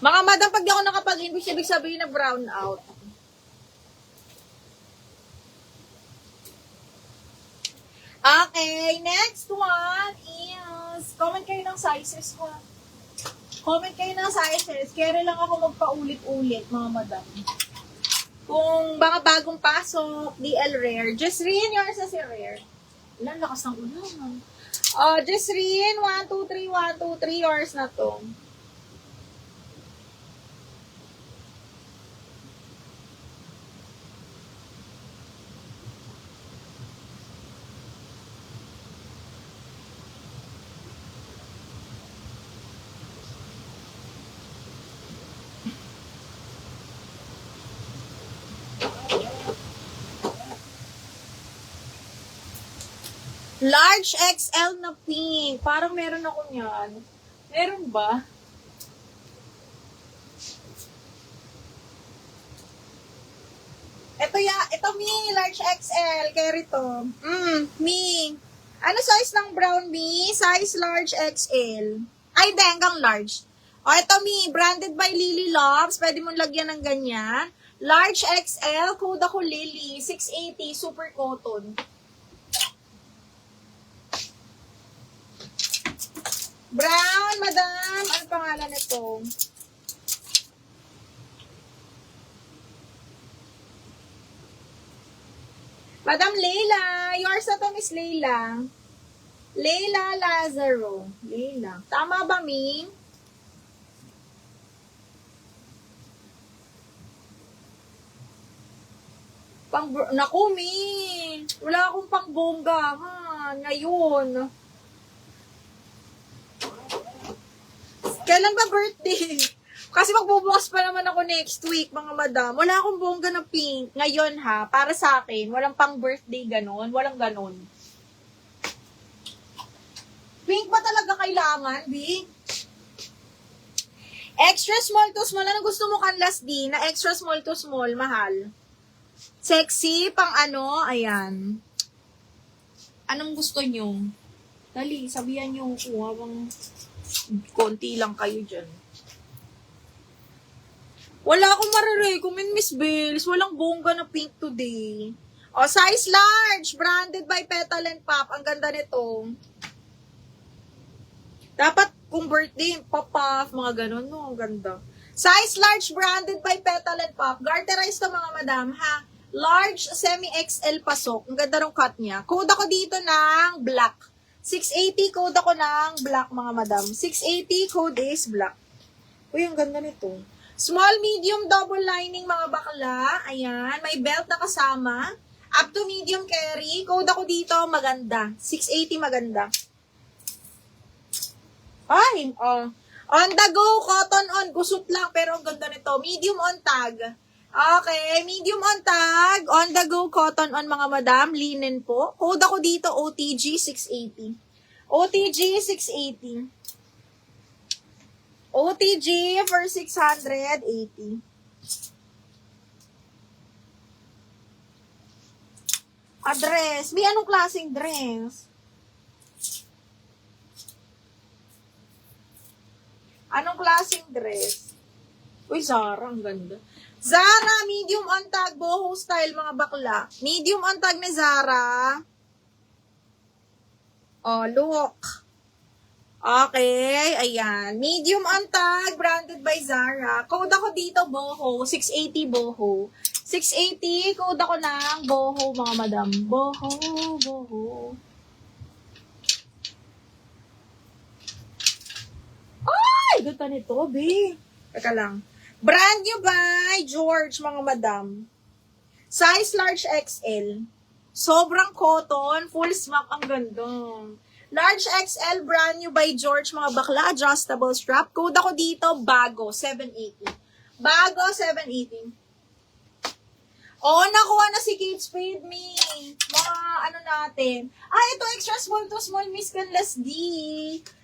Mga madam, pag di ako nakapag-invoice, ibig sabihin na brown out. Okay, next one is, comment kayo ng sizes ko. Comment kayo ng sizes. Kaya lang ako magpaulit-ulit, mga madam. Kung mga bagong pasok, DL Rare. Just rin yours sa si Rare. Ilan, lakas ng ulan. Just rin, 1, 2, 3, 1, 2, 3 yours na to. Large XL na pink. Parang meron ako niyan. Meron ba? Ito Mi, large XL. Kaya rito. Mi. Ano size ng brown Mi? Size large XL. Ay, hindi, hanggang large. Ito Mi, branded by Lily Loves. Pwede mong lagyan ng ganyan. Large XL, code ako Lily. 680, super cotton. Brown, madam. Ano pangalan nito? Madam Leila. Yours na to, Miss Leila. Leila Lazaro. Leila. Tama ba, Mi? Naku, Mi. Wala akong pangbongga, ha? Ngayon. Kailan ba birthday? Kasi magbubukas pa naman ako next week, mga madam. Wala akong bongga na pink. Ngayon ha, para sa akin, walang pang birthday ganon. Walang ganon. Pink ba talaga kailangan, B? Extra small to small. Ano gusto mo kanlas, D? Na extra small to small, mahal. Sexy, pang ano, ayan. Anong gusto nyo? Dali, sabihan nyo kuha bang konti lang kayo dyan. Wala akong marirecommend, Miss Bills. Walang bongga na pink today. Size large. Branded by Petal and Pop. Ang ganda nito. Dapat kung birthday, pop-off, mga ganun, no? Ang ganda. Size large. Branded by Petal and Pop. Garterize to, mga madam, ha? Large, semi-XL pasok. Ang ganda ng cut niya. Code ako dito ng black. 680 code ako ng black, mga madam. 680 code is black. Uy, ang ganda nito. Small, medium, double lining, mga bakla. Ayan, may belt na kasama. Up to medium carry. Code ako dito, maganda. 680 maganda. Ay, on the go, cotton on. Gusot lang, pero ang ganda nito. Medium on tag. Okay, medium on tag, on the go cotton on, mga madam, linen po. Code ako dito, OTG 680. OTG 680. OTG for 680. Dress. May anong klaseng dress? Anong klaseng dress? Uy, Zara, ang ganda. Zara, medium on tag, boho style, mga bakla. Medium on tag ni Zara. Look. Okay, ayan. Medium on tag, branded by Zara. Code ako dito, boho. 680 boho. 680, code ako ng boho, mga madam. Boho, boho. Ay, ganda nito, be. Teka lang. Brand new by George, mga madam. Size large XL. Sobrang cotton. Full smock. Ang ganda. Large XL, brand new by George, mga bakla. Adjustable strap. Code ako dito, bago. 780. Bago, 780. Nakuha na si Kate Spade, me. Mga ano natin. Ito extra small to small, Miss Canlas D.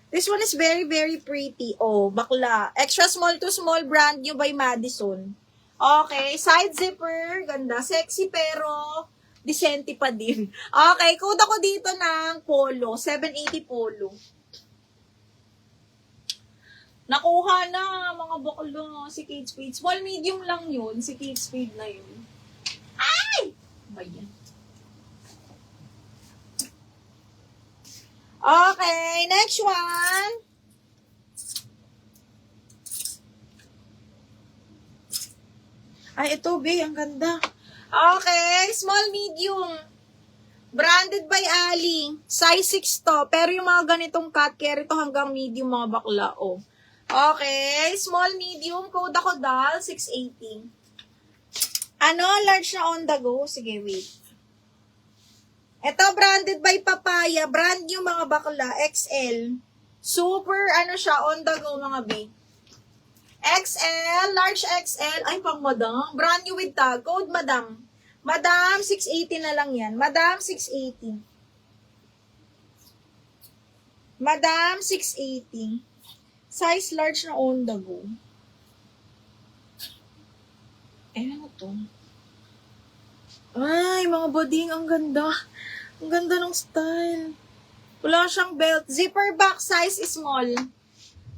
This one is very, very pretty. Bakla. Extra small to small, brand new by Madison. Okay, side zipper. Ganda. Sexy pero decente pa din. Okay, code ako dito ng polo. 780 polo. Nakuha na, mga bakla, si Kate Spade. Small, medium lang yun, si Kate Spade na yun. Ay! Ba yan? Okay, next one. Ay, ito, be, ang ganda. Okay, small, medium. Branded by Ali. Size 6 to. Pero yung mga ganitong cut, carry to hanggang medium mga bakla. Oh. Okay, small, medium. Code ako dal, 680. Ano, large na on the go? Sige, wait. Ito, branded by Papaya. Brand new mga bakla, XL. Super, ano siya, on the go mga B. XL, large XL. Ay, pang madam. Brand new with tag. Code madam. Madam, 680 na lang yan. Madam, 680. Madam, 680. Size large na on the go. Ano to? Ay, mga boding, ang ganda. Ang ganda ng style. Wala siyang belt. Zipper back, size is small.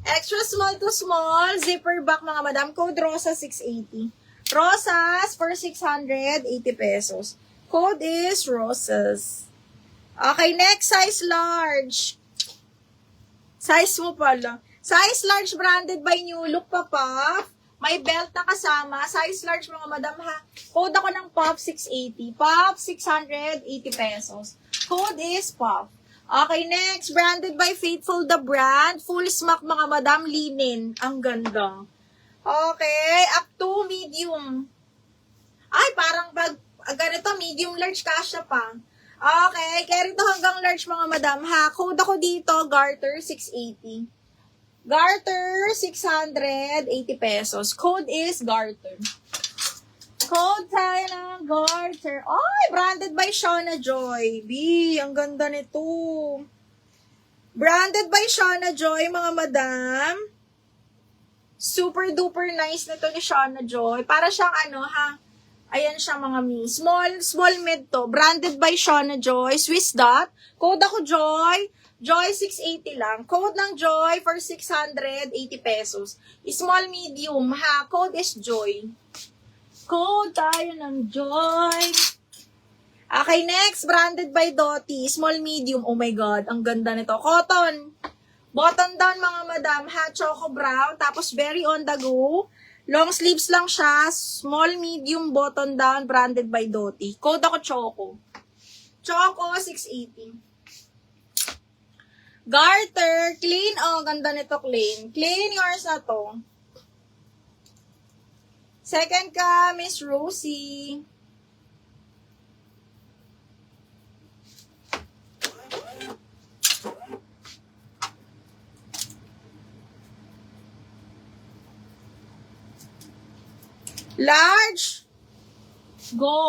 Extra small to small. Zipper back, mga madam. Code Rosa, 680. Rosas for 680 pesos. Code is Rosas. Okay, next, size large. Size mo pala. Size large branded by New Look Papa. May belt na kasama. Size large mga madam ha. Code ako ng Pop 680. Pop 680 pesos. Code is Pop. Okay, next. Branded by Faithful the brand. Full smock mga madam. Linen. Ang ganda. Okay, up to medium. Ay, parang ganito, medium large kasya pa. Okay, carry to hanggang large mga madam ha. Code ako dito, garter 680. Garter 680 pesos. Code is garter. Code tayo ng garter. Ay, branded by Shauna Joy. B, ang ganda nito. Branded by Shauna Joy mga madam. Super duper nice nito ni Shauna Joy. Para siyang ano ha. Ayan siya mga mi. Small mid to. Branded by Shauna Joy. Swiss dot. Code ako Joy. Joy 680 lang. Code ng Joy for 680 pesos. Small medium ha. Code is Joy. Code tayo ng Joy. Okay, next. Branded by Dottie. Small medium. Oh my God. Ang ganda nito. Cotton. Button down mga madam ha, choco brown, tapos very on the go. Long sleeves lang siya, small, medium, button down, branded by Dottie. Code ako Choco. Choco, 680. Garter, clean, oh, ganda nito, clean. Clean, yours na to. Second ka, Miss Rosie. Large. Go.